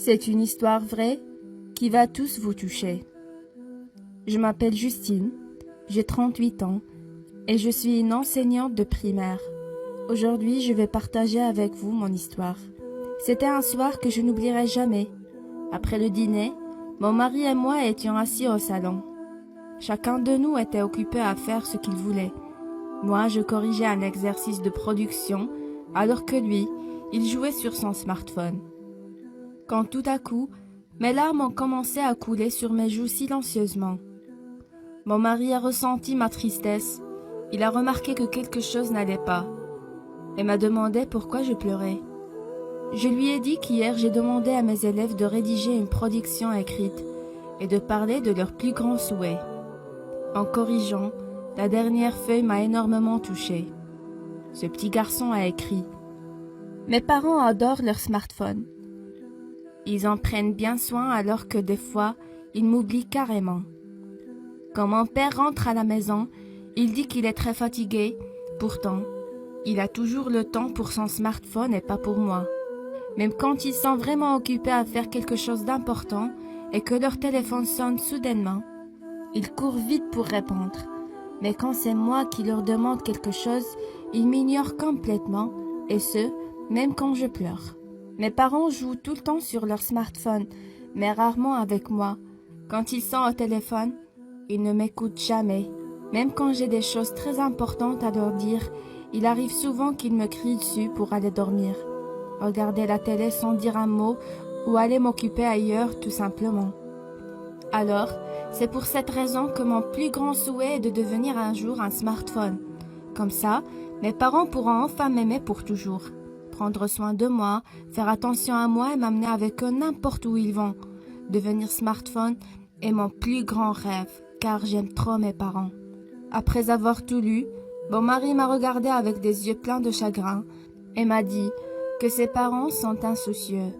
c'est une histoire vraie qui va tous vous toucher. Je m'appelle Justine, j'ai 38 ans et je suis une enseignante de primaire. Aujourd'hui, je vais partager avec vous mon histoire. C'était un soir que je n'oublierai jamais. Après le dîner, mon mari et moi étions assis au salon. Chacun de nous était occupé à faire ce qu'il voulait. Moi, je corrigeais un exercice de production, alors que lui, il jouait sur son smartphone. Quand tout à coup, mes larmes ont commencé à couler sur mes joues silencieusement. Mon mari a ressenti ma tristesse. Il a remarqué que quelque chose n'allait pas et m'a demandé pourquoi je pleurais. Je lui ai dit qu'hier j'ai demandé à mes élèves de rédiger une production écrite et de parler de leurs plus grands souhaits. En corrigeant, la dernière feuille m'a énormément touchée. Ce petit garçon a écrit « Mes parents adorent leur smartphone. Ils en prennent bien soin alors que des fois, ils m'oublient carrément. Quand mon père rentre à la maison, il dit qu'il est très fatigué. Pourtant, il a toujours le temps pour son smartphone et pas pour moi. Même quand ils sont vraiment occupés à faire quelque chose d'important et que leur téléphone sonne soudainement, ils courent vite pour répondre. Mais quand c'est moi qui leur demande quelque chose, ils m'ignorent complètement, et ce, même quand je pleure. Mes parents jouent tout le temps sur leur smartphone, mais rarement avec moi. Quand ils sont au téléphone, ils ne m'écoutent jamais. Même quand j'ai des choses très importantes à leur dire, il arrive souvent qu'ils me crient dessus pour aller dormir, regarder la télé sans dire un mot ou aller m'occuper ailleurs tout simplement. Alors, c'est pour cette raison que mon plus grand souhait est de devenir un jour un smartphone. Comme ça, mes parents pourront enfin m'aimer pour toujours, prendre soin de moi, faire attention à moi et m'amener avec eux n'importe où ils vont. Devenir smartphone est mon plus grand rêve, car j'aime trop mes parents. Après avoir tout lu, mon mari m'a regardé avec des yeux pleins de chagrin et m'a dit que ses parents sont insoucieux,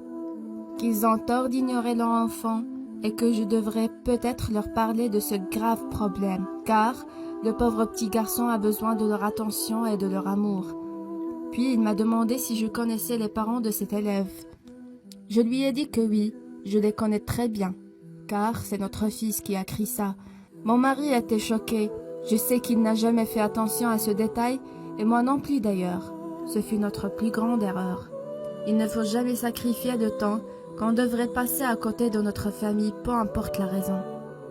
qu'ils ont tort d'ignorer leur enfant et que je devrais peut-être leur parler de ce grave problème, car le pauvre petit garçon a besoin de leur attention et de leur amour. Puis il m'a demandé si je connaissais les parents de cet élève. Je lui ai dit que oui, je les connais très bien, car c'est notre fils qui a écrit ça. Mon mari était choqué. Je sais qu'il n'a jamais fait attention à ce détail, et moi non plus d'ailleurs. Ce fut notre plus grande erreur. Il ne faut jamais sacrifier de temps qu'on devrait passer à côté de notre famille, peu importe la raison.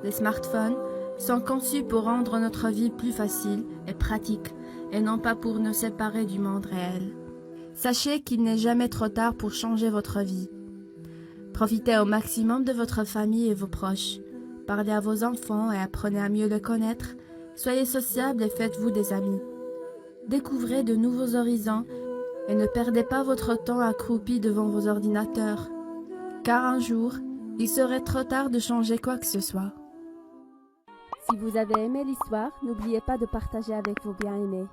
Les smartphones sont conçus pour rendre notre vie plus facile et pratique, et non pas pour nous séparer du monde réel. Sachez qu'il n'est jamais trop tard pour changer votre vie. Profitez au maximum de votre famille et vos proches. Parlez à vos enfants et apprenez à mieux les connaître. Soyez sociables et faites-vous des amis. Découvrez de nouveaux horizons et ne perdez pas votre temps accroupi devant vos ordinateurs, car un jour, il serait trop tard de changer quoi que ce soit. Si vous avez aimé l'histoire, n'oubliez pas de partager avec vos bien-aimés.